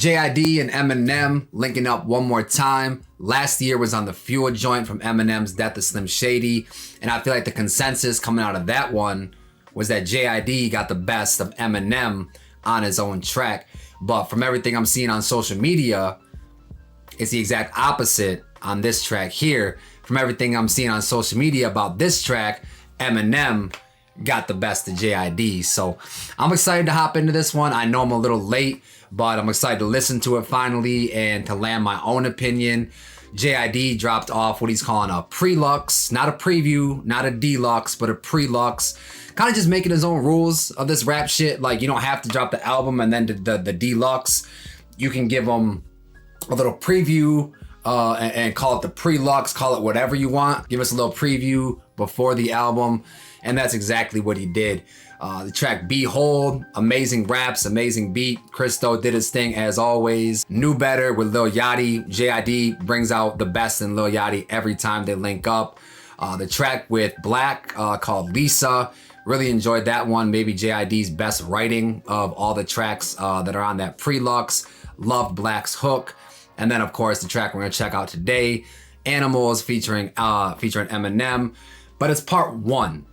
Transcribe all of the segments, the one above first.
JID and Eminem linking up one more time. Last year was on the Fuel joint from Eminem's Death of Slim Shady. And I feel like the consensus coming out of that one was that JID got the best of Eminem on his own track. But from everything I'm seeing on social media, it's the exact opposite on this track here. From everything I'm seeing on social media about this track, Eminem got the best of JID. So I'm excited to hop into this one. I know I'm a little late, but I'm excited to listen to it finally and to land my own opinion. JID dropped off what he's calling a pre-lux, not a preview, not a deluxe, but a pre-lux. Kind of just making his own rules of this rap shit. Like, you don't have to drop the album and then the deluxe. You can give them a little preview and call it the pre-lux, call it whatever you want. Give us a little preview before the album. And that's exactly what he did. The track Behold, amazing raps, amazing beat. Christo did his thing as always. Knew better with Lil Yachty. JID brings out the best in Lil Yachty every time they link up. The track with Black called Lisa. Really enjoyed that one. Maybe JID's best writing of all the tracks that are on that pre-lux. Loved Black's hook. And then of course the track we're gonna check out today, Animals featuring Eminem. But it's part one.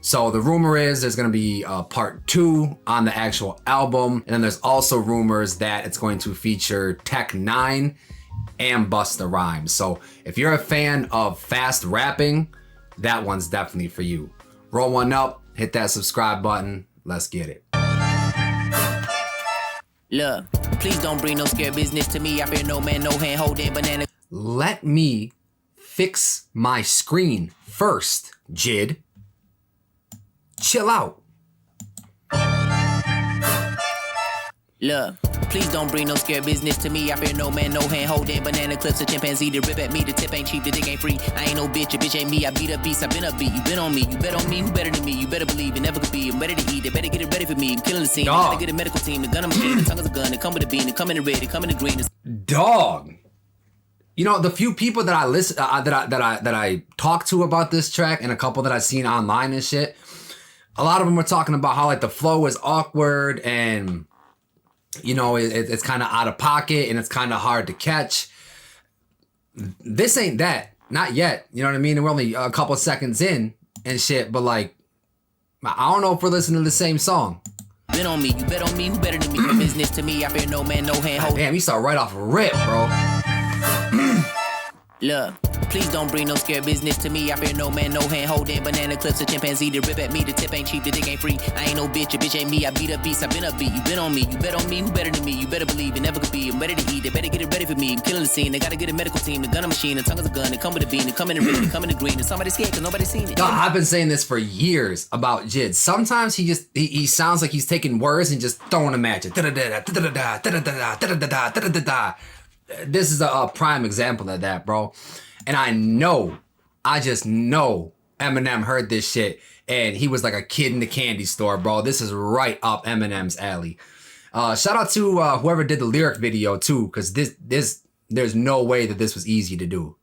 So the rumor is there's gonna be part 2 on the actual album. And then there's also rumors that it's going to feature Tech 9 and Busta Rhymes. So if you're a fan of fast rapping, that one's definitely for you. Roll one up, hit that subscribe button. Let's get it. Look, please don't bring no scared business to me. I fear no man, no hand holding banana. Let me fix my screen first, JID. Chill out. Look, please don't bring no scared business to me. I fear no man, no hand holding banana clips. A chimpanzee to rip at me. The tip ain't cheap, the dick ain't free. I ain't no bitch, a bitch ain't me. I beat up beast, I been up beat. You been on me, you bet on me. Who better than me? You better believe it never could be. I'm ready to eat. They better get it ready for me. I'm killing the scene. I gotta get a medical team. The gun I'm machine. The tongue is a gun. They come with a bean. They come in the red. They come in the green. Dog. You know, the few people that I listen, that I talk to about this track, and a couple that I've seen online and shit, a lot of them were talking about how like the flow is awkward and, you know, it's kind of out of pocket and it's kind of hard to catch. This ain't that. Not yet. You know what I mean? We're only a couple seconds in and shit, but like, I don't know if we're listening to the same song. Been on me, you bet on me. Who better than me? Your business to me. I fear no man, no hand hold. Damn, you start right off rip, bro. Look, please don't bring no scared business to me. I fear no man, no hand holding banana clips. A chimpanzee to rip at me. The tip ain't cheap, the dick ain't free. I ain't no bitch, a bitch ain't me. I beat up beast, I been up beat. You been on me, you bet on me. Who better than me? You better believe it never could be. I'm ready to eat. They better get it ready for me. I'm killing the scene. They gotta get a medical team. The gun a machine. The tongue is a gun. They come with a bean. They come in the red. They come in the green. And somebody's scared because nobody's seen it. No, I've been saying this for years about JID. Sometimes he sounds like he's taking words and just throwing them at you. This is a prime example of that, bro. And I just know Eminem heard this shit and he was like a kid in the candy store, bro. This is right up Eminem's alley. Shout out to whoever did the lyric video too, because there's no way that this was easy to do.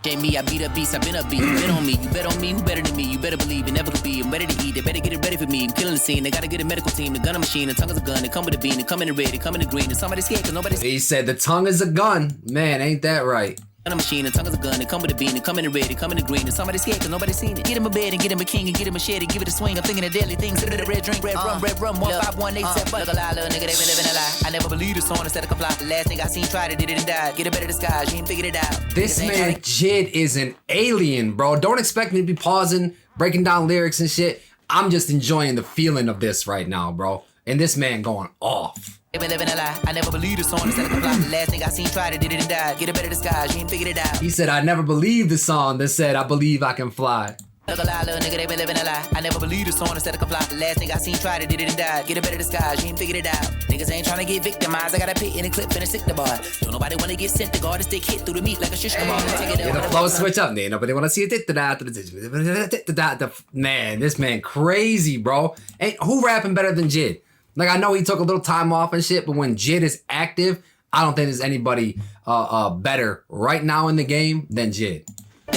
Me, I beat up beast, I been up beat. You bet on me, you bet on me. Who better than me? You better believe it never could be. I'm ready to eat. They better get it ready for me. I'm killing the scene. They gotta get a medical team. The gun a machine. The tongue is a gun. They come with a bean. They come in the red. They come in the green. And somebody's scared because nobody's. He said the tongue is a gun. Man, ain't that right? Gun a machine, the tongue is a gun. They come with a bean, they come in the red, they come in the green. And somebody's scared because nobody's seen it. Get him a bed and get him a king and get him a shed and give it a swing. I'm thinking of deadly things. Sit in the red drink, red rum, 15187. Look a lie, little nigga, they been living a lie. I never believed the song instead of comply. The last thing I seen tried it, did it and died. Get a better disguise, you ain't figured it out. This man JID is an alien, bro. Don't expect me to be pausing, breaking down lyrics and shit. I'm just enjoying the feeling of this right now, bro. And this man going off. They been living a lie. I never believed the song instead of comply. The last thing I seen tried it, did it and died. Get a better disguise, you ain't figured it out. He said, I never believed the song that said, I believe I can fly. Look a lie, little nigga, they been living a lie. I never believed the song instead of comply. The last thing I seen tried it, did it and died. Get a better disguise, you ain't figured it out. Niggas ain't trying to get victimized. I got a pit in a clip and a sick the bar. Don't nobody wanna get sent to guard. The stick hit through the meat like a shish kebab. Yeah, the flow switch up, man. Nobody wanna see it. Man, this man crazy, bro. Ain't who rapping better than JID? Like, I know he took a little time off and shit, but when JID is active, I don't think there's anybody better right now in the game than JID.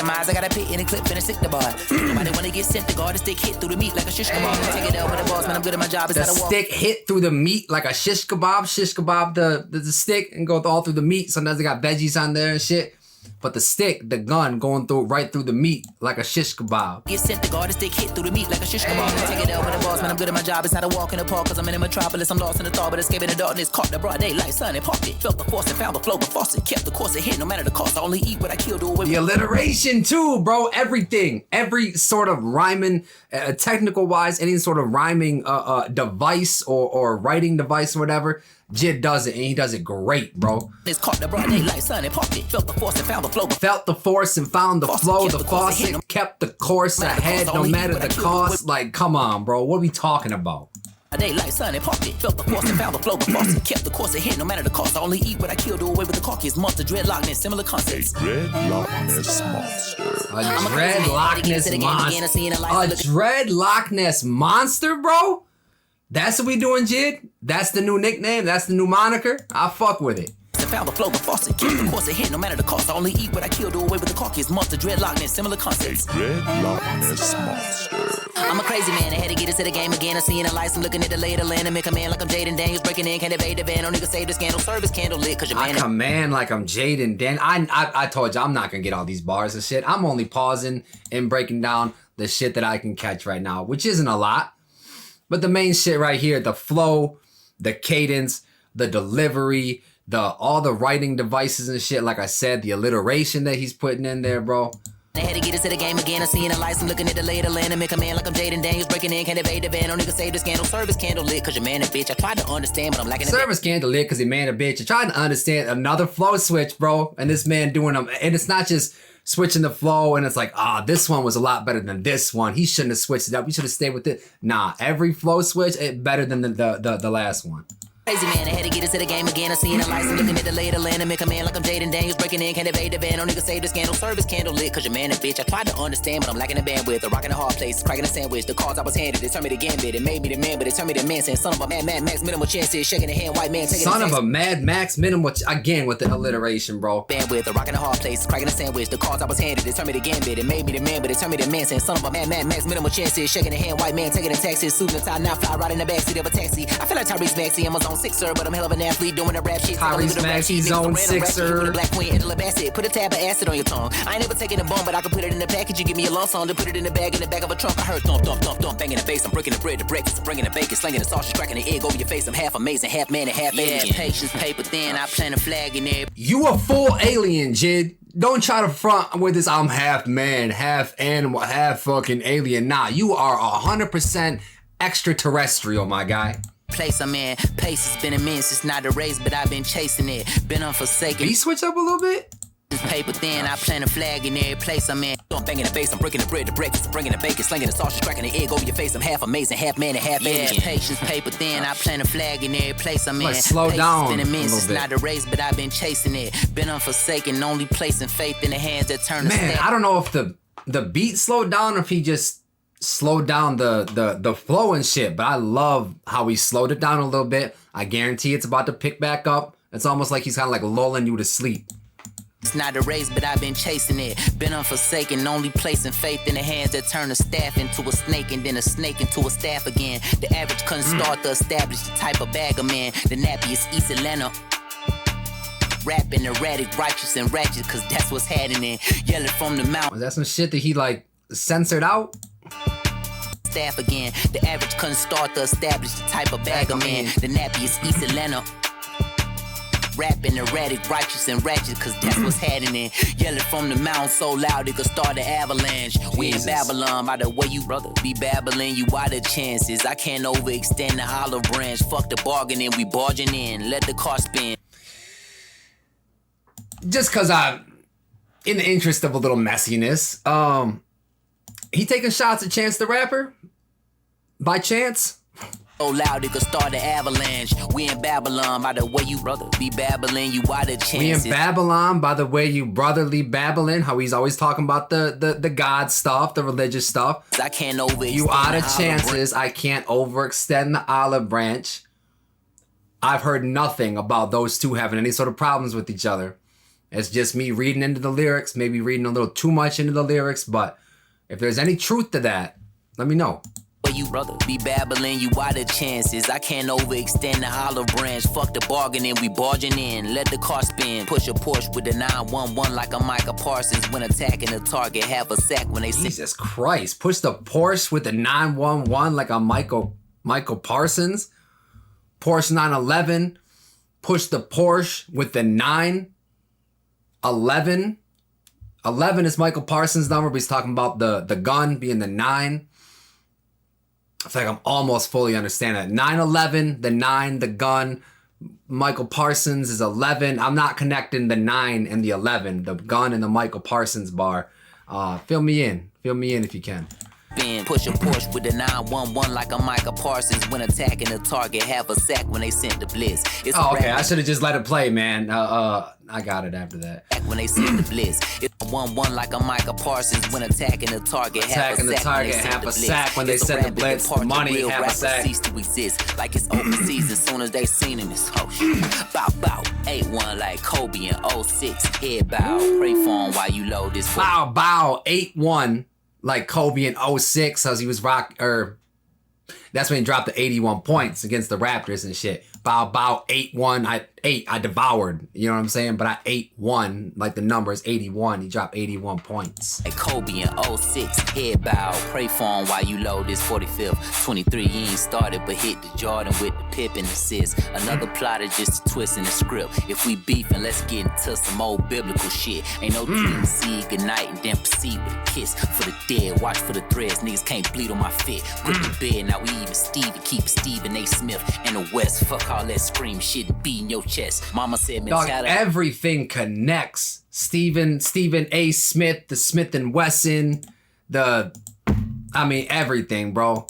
demise. I got a pit in a clip and a stick the bar. Nobody wanna get sent to guard. The stick hit through the meat like a shish kebab. Take it out with the boss, man. I'm good at my job. The stick hit through the meat like a shish kebab. Shish kebab, the stick, and go all through the meat. Sometimes they got veggies on there and shit. But the stick, the gun, going through right through the meat like a shish kebab. Get sent to guard, the stick hit through the meat like a shish kebab. Take it out with the boss, man. I'm good at my job. It's not a walk in the park, cause I'm in a metropolis. I'm lost in the thought, but escaping the darkness. Caught the broad daylight, sun and parked it. Felt the force and found the flow, but faucet. Kept the course ahead, no matter the cost. I only eat what I kill, do away. The alliteration too, bro. Everything. Every sort of rhyming, technical wise, any sort of rhyming device or writing device or whatever. JID does it, and he does it great, bro. It's caught the broad daylight, sun and parked it. Felt the force and found the flow. Felt the force and found the flow. The faucet kept the course ahead, no matter the cost. Like, come on, bro. What are we talking about? Daylight, sun and parked it. Felt the force and found the flow. The faucet kept the course ahead, no matter the cost. I only eat what I kill, do away with the carcass. Monster, dread, Loch Ness, similar concepts. Dread Loch Ness monster. A dread Loch Ness monster. A dread Loch Ness monster, bro? That's what we doing, JID? That's the new nickname? That's the new moniker? I fuck with it. Found the flow, the faucet kept the course ahead, no matter the cost. I only eat what I kill, do away with the carcass. Monster, dread, Loch Ness, similar concepts. Dread Loch Ness monster. I'm a crazy man, I had to get into the game again. I seen the lights, I'm looking at the lay of the land. I make a man like I'm JID and Daniels, breaking in, can't evade the van. No nigga save the scandal, service candle lit, cause your man. I command like I'm JID and Dan. I told you, I'm not gonna get all these bars and shit. I'm only pausing and breaking down the shit that I can catch right now, which isn't a lot. But the main shit right here, the flow, the cadence, the delivery, all the writing devices and shit, like I said, the alliteration that he's putting in there, bro. I had to get into the game again. I seen the lights, I'm looking at the lay of the land. I make a man like I'm JID and Daniels, breaking in, can't evade the van. No nigga save the scandal, service candle lit, cause your man a bitch. I tried to understand, but I'm lacking. Service candle lit, cause he man a bitch. I tried to understand another flow switch, bro, and this man doing them, and it's not just switching the flow, and it's like, this one was a lot better than this one. He shouldn't have switched it up. He should have stayed with it. Nah, every flow switch, it better than the last one. Crazy man, I had to get into the game again. I seen the lights, I'm looking at the lay of the land. I make a man like I'm JID and Daniels, breaking in, can't evade the van. No nigga save the scandal, service candle lit, cause your man a bitch. I tried to understand, but I'm lacking the bandwidth. A rock in a hard place, cracking a sandwich. The cards I was handed, they turned me to gambit. It made me the man, but it turned me to man. Saying son of a Mad Max, minimal chances. Shaking the hand, white man, taking son of a Mad Max, minimal, again with the alliteration, bro. Bandwidth, a rock in a hard place, cracking a sandwich. The cards I was handed, they turned me to gambit. It made me the man, but it turned me to man. Saying son of a Mad Max, minimal chances. Shaking the hand, white man, taking the taxes. Suit and tie, now fly right in the backseat of a taxi. I feel like Tyrese Maxey, I'm a zone 6, sir, but I'm hell of an athlete doing the rap shit. Tyrese Maxey, zone 6er. Black Queen, Angela Bassett. Put a tab of acid on your tongue. I ain't never taking a bone, but I can put it in the package. You give me a lump song to put it in the bag of a trunk. I heard thump, thump, thump, thump, banging the bass. I'm breaking the bread, the breakfast, I'm bringing the bacon, slinging the sausage, cracking the egg over your face. I'm half amazing, half man, and half alien. Patience, paper thin. I plant a flag in there. You a full alien, JID. Don't try to front with this. I'm half man, half animal, half fucking alien. Nah, you are 100% extraterrestrial, my guy. Place I'm in, pace has been immense. It's not a race, but I've been chasing it. Been unforsaken. Can you switch up a little bit? Paper thin, I plant a flag in every place I'm in. I'm banging the bass, I'm breaking the bread, the breakfast, I'm bringing the bacon, slinging the sausage, cracking the egg over your face. I'm half amazing, half man, and half alien. Patience, paper thin, I plant a flag in every place I'm in. Like, slow down been immense. a It's little not a race, but I've been chasing it. Been unforsaken, only placing faith in the hands that turn the Man, I don't know if the beat slowed down or if he just slowed down the flow and shit, but I love how he slowed it down a little bit. I guarantee it's about to pick back up. It's almost like he's kind of like lulling you to sleep. It's not a race, but I've been chasing it. Been unforsaken, only placing faith in the hands that turn a staff into a snake and then a snake into a staff again. The average couldn't start to establish the type of bag I'm in. The nappy is East Atlanta. Rapping erratic, righteous and ratchet, cause that's what's happening. Yelling from the mountain. Was that some shit that he like censored out? Staff again. The average couldn't start to establish the type of bag I'm in. The nappy is East Atlanta. Rapping erratic, righteous and ratchet, cause that's what's happening. Yelling from the mountain so loud it could start an avalanche. We in Babylon, by the way you brother be babbling, you out of chances. I can't overextend the olive branch. Fuck the bargaining, we barging in. Let the car spin. Just cause in the interest of a little messiness, he taking shots at Chance the Rapper? By chance? So loud it could start an avalanche. We in Babylon, by the way you brother be babbling, you out of chances. We in Babylon, by the way you brotherly babbling, how he's always talking about the God stuff, the religious stuff. I can't overextend. You out of chances, I can't overextend the olive branch. I've heard nothing about those two having any sort of problems with each other. It's just me reading into the lyrics, maybe reading a little too much into the lyrics, but if there's any truth to that, let me know. You brother be babbling, you out of chances. I can't overextend the olive branch. Fuck the bargaining, we barging in. Let the car spin. Push a Porsche with a 911 like a Micah Parsons. When attacking the target, have a sack when they see. Jesus Christ. Push the Porsche with the 911 like a Michael Parsons. Porsche 911. Push the Porsche with the 911. 11 is Michael Parsons' number, but he's talking about the gun being the 9. I feel like I'm almost fully understanding it. 9/11, the 9, the gun. Michael Parsons is 11. I'm not connecting the 9 and the 11, the gun and the Michael Parsons bar. Fill me in if you can. Push a Porsche with a 911 like a Micah Parsons. When attacking the target, have a sack when they sent the blitz. It's okay. I should have just let it play, man. I got it after that. When they sent the blitz, it's 1-1 like a Micah Parsons. When attacking the target, have a sack when they sent the blitz. Money, have a sack. Cease to exist like it's open season. Soon as they seen him, it's shit. Bow 8-1 like Kobe in 06. Head bow, pray for him while you load this. Bow 8-1. Like Kobe in 06, because he was that's when he dropped the 81 points against the Raptors and shit. Bow 8-1. I devoured, you know what I'm saying? But I 8-1, like the number is 81. He dropped 81 points. Like Kobe in 06, head bow, pray for him while you load this 45th. 23, he ain't started, but hit the Jordan with the pip and assist. Another plotter just a twist in the script. If we beefing, let's get into some old biblical shit. Ain't no dream, see goodnight and then proceed with a kiss. For the dead, watch for the threads, niggas can't bleed on my fit. Put the bed, now we even Steve and keep Stephen A. Smith in the West. Fuck all that scream shit and beat in your chest. Mama said mentality. Dog, everything connects. Stephen A. Smith, the Smith and Wesson, everything, bro.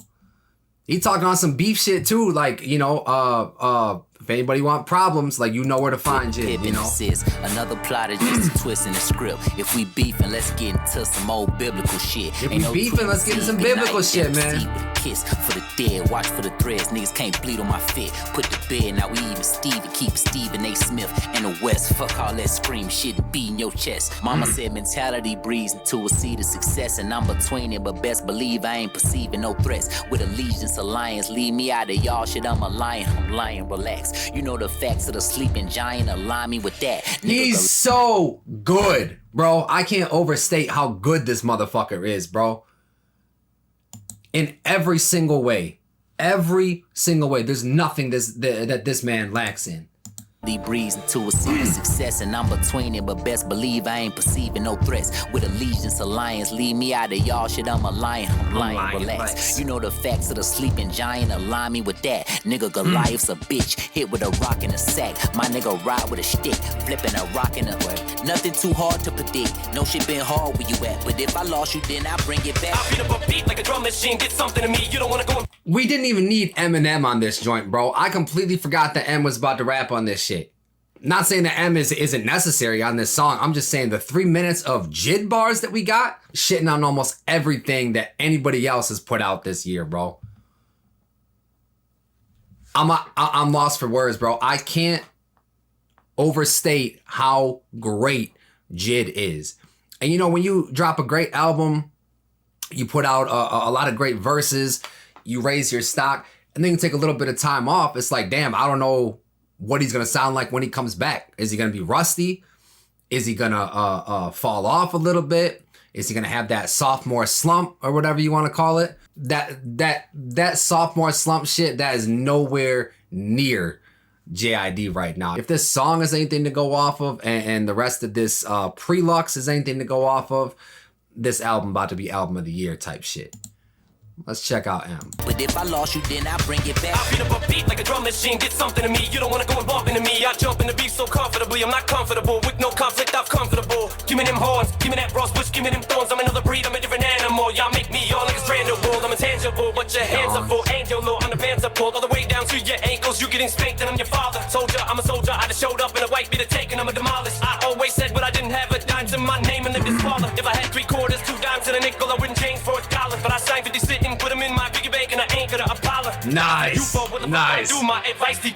He talking on some beef shit too, like, you know, if anybody want problems, like, you know where to find you, you know. Another plotter just a twist in the script. If we beefing, let's get into some old biblical shit. If we beefing, let's get into some biblical shit, man. Kiss for the dead, watch for the threads, niggas can't bleed on my fit. Put the bed, now we even Steve and keep Stephen A. Smith in the West. Fuck all that scream shit and beat in your chest. Mama said mentality breeds into a seed of success, and I'm between it, but best believe I ain't perceiving no threats. With allegiance alliance, leave me out of y'all shit, I'm lying, relax. You know the facts of the sleeping giant, align me with that. He's so good, bro. I can't overstate how good this motherfucker is, bro. In every single way. There's nothing that this man lacks in. He breathes into a seed of success, and I'm between it, but best believe I ain't perceiving no threats. With allegiance alliance, leave me out of y'all shit, I'm lying, relax. You know the facts of the sleeping giant, align me with that. Nigga Goliath's a bitch, hit with a rock in a sack. My nigga ride with a stick, flipping a rock in a way. Nothing too hard to predict, no shit been hard where you at. But if I lost you, then I bring it back. I beat up a beat like a drum machine, get something to me, you don't wanna go. We didn't even need Eminem on this joint, bro. I completely forgot that M was about to rap on this shit. Not saying that M isn't necessary on this song. I'm just saying the 3 minutes of JID bars that we got, shitting on almost everything that anybody else has put out this year, bro. I'm lost for words, bro. I can't overstate how great JID is. And you know, when you drop a great album, you put out a lot of great verses, you raise your stock, and then you take a little bit of time off. It's like, damn, I don't know what he's gonna sound like when he comes back. Is he gonna be rusty? Is he gonna fall off a little bit? Is he gonna have that sophomore slump or whatever you want to call it? That sophomore slump shit, that is nowhere near JID right now. If this song is anything to go off of, and the rest of this pre-lux is anything to go off of, this album about to be album of the year type shit. Let's check out M. But if I lost you, then I bring it back. I beat up a beat like a drum machine, get something to me. You don't wanna go and bump into me. I jump in the beat so comfortably. I'm not comfortable with no conflict, I'm comfortable. Give me them horns, give me that bros bush, give me them thorns. I'm another breed, I'm a different animal. Y'all make me all like a strand of wool. I'm intangible, but your hands are full. Angel Lord, I'm the bands are pulled all the way down to your ankles. You getting spanked and I'm your father. Soldier, I'm a soldier. I just showed up in a white beater taken, I'm a demolished. I always said what I didn't have a dime to my name and lived in squalor. If I had 3 quarters, 2 dimes and a nickel, I wouldn't change for $1. But I signed 50 cent and put them in my piggy bank and I ain't gonna Apollo. Nice. Nice.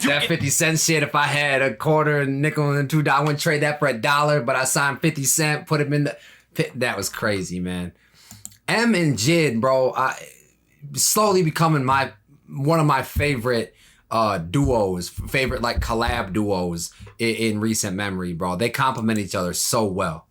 That 50 cent shit, if I had a quarter, a nickel, and $2, I wouldn't trade that for $1, but I signed 50 cent, put him in the... That was crazy, man. M and JID, bro, slowly becoming one of my favorite duos, favorite like collab duos in recent memory, bro. They complement each other so well.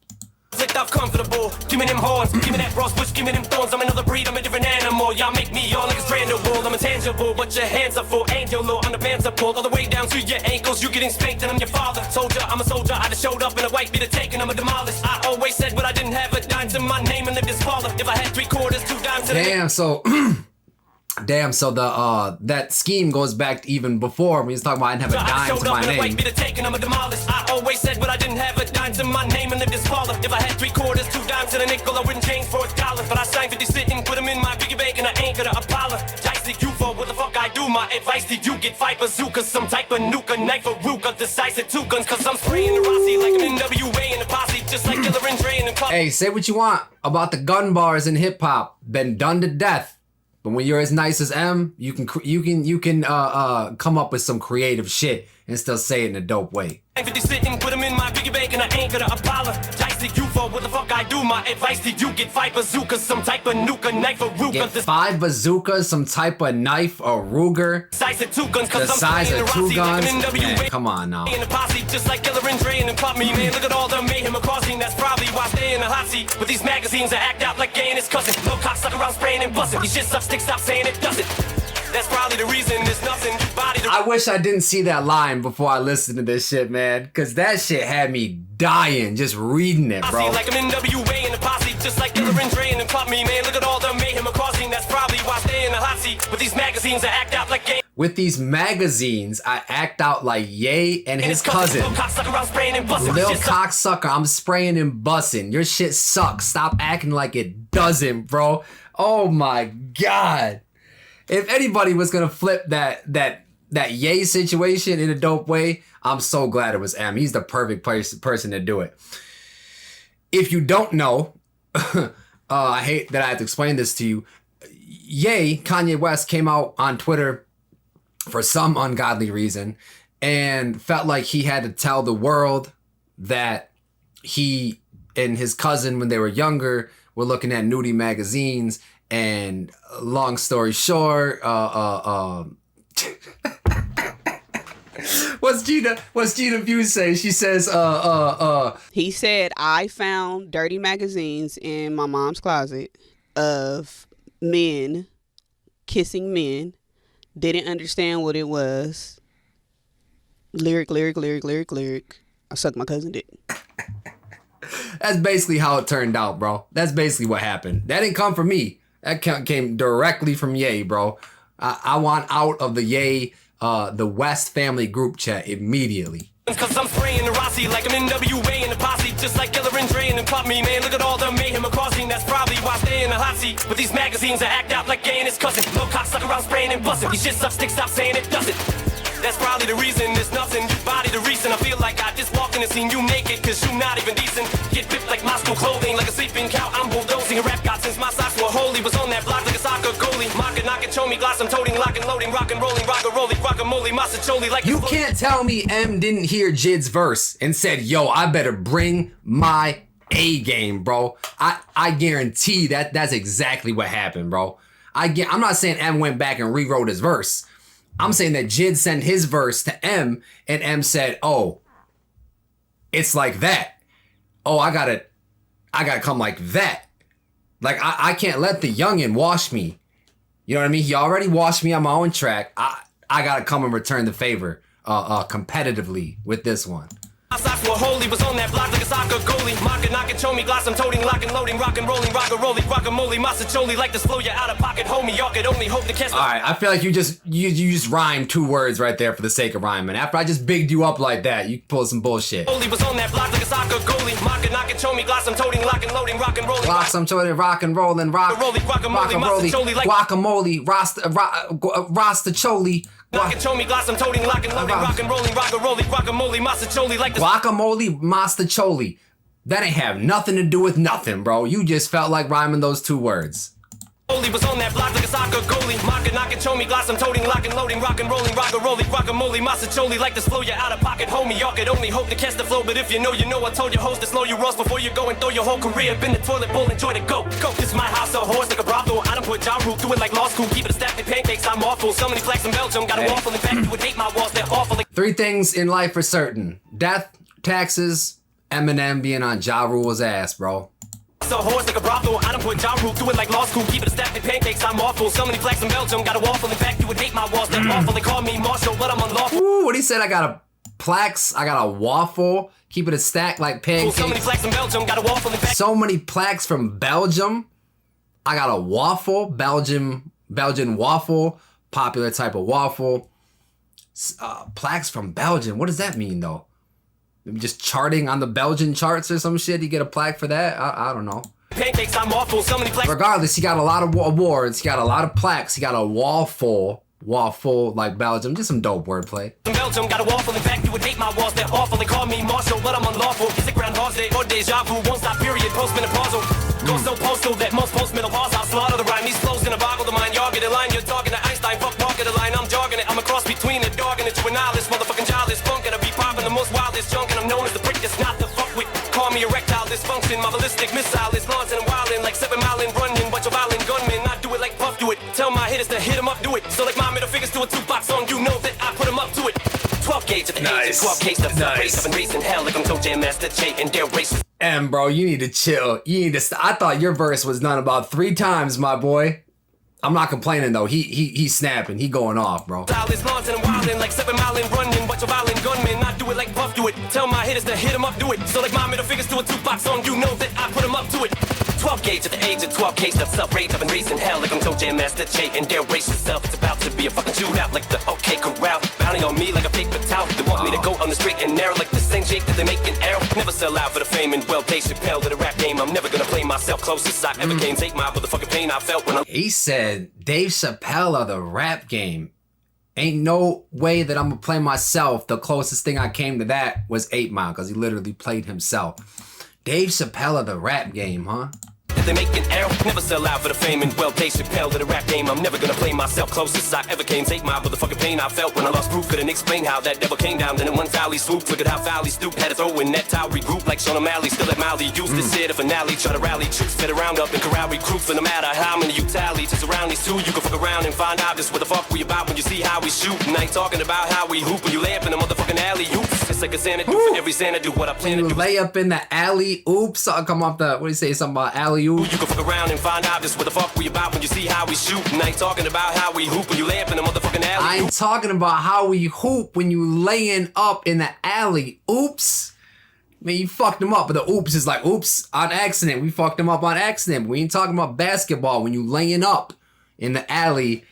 Slicked off comfortable, give me them horns, give me that Ross Bush, give me them thorns. I'm another breed, I'm a different animal. Y'all make me all niggas brandable. I'm intangible, but your hands are full. Ain't your little underpants are pulled all the way down to your ankles. You getting spanked and I'm your father. Soldier, I'm a soldier. I just showed up in a white beater taking, I'm a demolished. I always said what I didn't have a dime to my name and lived as father. If I had 3/4, 2 dimes to damn, so damn, so the that scheme goes back even before when he's talking about I didn't have a dime to my name. I'm a demolished. I always said what I didn't have a dime to my name and lived as father. If I had 3/4, 2 dimes and a nickel, I wouldn't change for $1. But I signed 50 sitting, put them in my piggy bank and I ain't gonna apologize to you for what the fuck I do. My advice to you, get 5 bazookas, some type of nuke, a knife, a ruka, decisive 2 guns, cause I'm spraying the Rossi like I'm NWA in the posse, just like Killer and Dre in the club. Hey, say what you want about the gun bars in hip hop, been done to death. But when you're as nice as M, you can come up with some creative shit and still say it in a dope way. 50 sitting, put them in my piggy bank and I ain't gonna apologize to you for what the fuck I do. My advice to you, get 5 bazookas, some type of nuke, a knife, a Ruger. Get 5 bazookas, some type of knife, a Ruger. Size of 2 guns, the size of 2 guns. Man, come on now. In the posse, just like Killer and Dre in the club, me man. Look at all the mayhem across me. That's probably why I stay in the hot seat. With these magazines, I act out like gay and his cousin. No cocksucker around spraying and busting. These shit sucks, stick, stop saying it doesn't. That's probably the reason there's nothing. I wish I didn't see that line before I listened to this shit, man. Because that shit had me dying just reading it, bro. Like I'm NWA in the posse, just like Killer and Dre in the club, me man. Look at all the mayhem across me. That's probably why I stay in the hot seat. With these magazines, I act out like gay. With these magazines, I act out like Ye and his cousin. Little cocksucker, I'm spraying and busting. Little cocksucker, I'm spraying and busting. Your shit sucks. Stop acting like it doesn't, bro. Oh my God. If anybody was gonna flip that Ye situation in a dope way, I'm so glad it was M. He's the perfect person to do it. If you don't know, I hate that I have to explain this to you. Ye, Kanye West, came out on Twitter for some ungodly reason and felt like he had to tell the world that he and his cousin, when they were younger, were looking at nudie magazines. And long story short, what's Gina View say? She says, he said, I found dirty magazines in my mom's closet of men kissing men, didn't understand what it was. Lyric. I sucked my cousin dick. That's basically how it turned out, bro. That's basically what happened. That didn't come from me. That came directly from Ye, bro. I want out of the Ye, the West family group chat immediately. Cause I'm spraying the Rossi like I'm NWA in the posse, just like Killer and Dre in the club, me man. Look at all the mayhem across me. That's probably why I stay in the hot seat. With these magazines, I act out like gay and his cousin. No cocksucker, I'm spraying and busting. These shit sucks, stick, stop saying it doesn't. That's probably the reason there's nothing. You body the reason. I feel like I just walked in and seen you naked, cause you not even decent. Get whipped like Moscow clothing, like a sleeping cow. I'm bulldozing a rap god since my socks were holy. Was on that block like a soccer goalie. Mocking, knocking, show me glass. I'm toting, locking, loading, rockin', rolling, rock-a-rolling, guacamole, massacholi like you can't tell me M didn't hear JID's verse and said, yo, I better bring my A game, bro. I guarantee that's exactly what happened, bro. I'm not saying M went back and rewrote his verse. I'm saying that JID sent his verse to M and M said, oh, it's like that. Oh, I gotta come like that. Like, I can't let the youngin' wash me. You know what I mean? He already washed me on my own track. I gotta come and return the favor competitively with this one. My socks were holy, was on that block like a soccer goalie. Mocking, knocking, show me glass, I'm toting, locking, loading, rockin', rolling, rock-a-rolling, guacamole, massacholi, like to slow you out of pocket, homie. Y'all could only hope to catch. All right, I feel like you just rhymed 2 words right there for the sake of rhyming. After I just bigged you up like that, you pulled some bullshit. Holy was on that block like a soccer goalie. Mocking, knocking, show me glass, I'm toting, locking, loading, rockin', rolling. Glass, I'm toting, rockin', rolling, guacamole, rasta choli. Knockin', show me glass, I'm toting, locking, loading, rockin', rolling, guacamole, massacholi, like the guacamole, mastacholi. That ain't have nothing to do with nothing, bro. You just felt like rhyming those 2 words. Oli was on that block like a soccer goalie. Mocking, knocking, show me glass, I'm toting, locking, loading, rockin', rolling, rock-a-rolly, rock-a-moley, massacholi, like this flow, you out of pocket, homie. Y'all could only hope to catch the flow, but if you know, I told your host to slow your rolls before you go and throw your whole career up in the toilet bowl, enjoy the go. This is my house, a horse like a brothel. I done put Ja Rule through it like law school, keep it a stack of pancakes, I'm awful. So many flags in Belgium, got a waffle, in fact, you would hate my walls, they're awful. 3 things in life are certain: death, taxes, Eminem being on Ja Rule's ass, bro. So horse like a brothel, I done put Ja Rule through it like law school, keep it a stack of pancakes, I'm awful. So many flags in Belgium, got a waffle, in fact, you would hate my walls, they're awful. They call me Marshall, but I'm unlawful. Ooh, what he said, I got a plaques, I got a waffle, keep it a stack like pancakes. So many flags in Belgium, got a waffle, in fact. So many plaques from Belgium. I got a waffle, Belgian waffle, popular type of waffle. Plaques from Belgium, what does that mean though? Maybe just charting on the Belgian charts or some shit, you get a plaque for that? I don't know. Pancakes, I'm awful, so many flags. Regardless, he got a lot of awards, he got a lot of plaques, he got a waffle like Belgium, just some dope wordplay. In Belgium, got a waffle, in fact, you would hate my walls, they're awful. They call me Marshall, but I'm unlawful. Is it Groundhog's Day or deja vu? Won't stop, period, postmenopausal. Go so postal that most postmenopause, I'll slaughter the rhyme. These flows in a boggle the mind, y'all get a line, you're talking to Einstein, fuck walking the line, I'm jogging it. I'm a cross between a dog and a juvenile, motherfucking childish funk, and I be popping the most wildest junk, and I'm known as the prick that's not the fuck with. Call me erectile dysfunction, my ballistic missile is launching and wildin' like 7 Mile in running, bunch of violent gunmen, I do it like Puff do it. Tell my hitters to hit 'em up, do it. So like my middle fingers to a Tupac song, you know that I put 'em up to it. 12 gauge at the age of 12 case, the race, I've been racing hell like I'm Toe Jam Master J and they're racing. And bro, you need to chill. You need to I thought your verse was done about 3 times, my boy. I'm not complaining though. He's snapping. He going off, bro. Style is launching and wildin' like 7 Mile in running, bunch of violent gunmen. I do it like Puff do it. Tell my hitters to hit 'em up, do it. So like my middle fingers to a Tupac song, you know that I put 'em up to it. 12 gauge at the age of 12 case, that's up-rage. I've been raising hell like I'm Toe Jam Master J and they're race yourself. It's about to be a fucking shootout like the OK Corral. Bounty on me like a paper towel. They want me to go on the straight and narrow like the same Jake that they make an arrow. Never sell out for the fame and well Dave Chappelle to the rap game. I'm never gonna play myself closest I ever came. Take my motherfucking pain I felt when I. He said Dave Chappelle of the rap game. Ain't no way that I'm gonna play myself. The closest thing I came to that was 8 Mile because he literally played himself. Dave Chappelle of the rap game, huh? They make an arrow, never sell out for the fame and well Dave Chappelle to the rap game. I'm never gonna play myself closest I ever came. Take my motherfucking pain I felt when I lost proof. Couldn't explain how that devil came down. Then in one valley swoop, look at how foul he stooped. Had to throw in that towel regroup like Sean O'Malley. Still at Mally, used to sit a finale. Try to rally troops, fit around up and corral recruits. And no matter how many you tally to surround these two, you can fuck around and find out just what the fuck we about when you see how we shoot. And I ain't talking about how we hoop when you lay up in the motherfucking alley. Oops, it's like a Santa do for every Santa do what I plan to do. Lay up in the alley. Oops, I'll come off the, what do you say, something about alley oop? You can fuck around and find out just what the fuck we about when you see how we shoot. And I ain't talking about how we hoop when you lay up in the motherfucking alley. I ain't talking about how we hoop when you laying up in the alley. Oops. I mean, you fucked him up, but the oops is like, oops, on accident. We fucked him up on accident. We ain't talking about basketball when you laying up in the alley.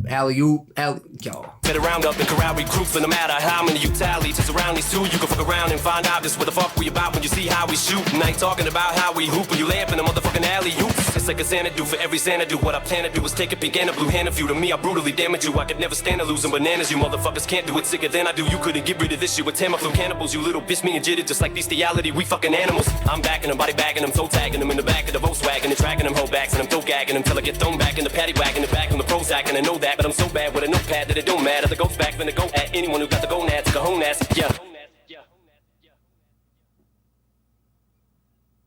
Alley oop, yo. Fit around up and corral recruits, and no matter how many you tally to surround these two, you can fuck around and find out just what the fuck we about when you see how we shoot. And I ain't talking about how we hoop when you lay up in the motherfucking alley. Oops, it's like a Santa do for every Santa do. What I plan to do is take a pink and a blue hand of you. To me, I brutally damage you. I could never stand to losing bananas. You motherfuckers can't do it sicker than I do. You couldn't get rid of this shit with Tamiflu cannibals. You little bitch, me and JID just like bestiality. We fucking animals. I'm backing them, body bagging them, toe tagging them in the back of the Volkswagen and tracking them whole backs and I'm toe gagging them till I get thrown back in the paddy wagon, the back on the Prozac. And I know that, but I'm so bad with a notepad that it don't matter. The ghost back finna go at anyone who got the gonads, the cojones, yeah.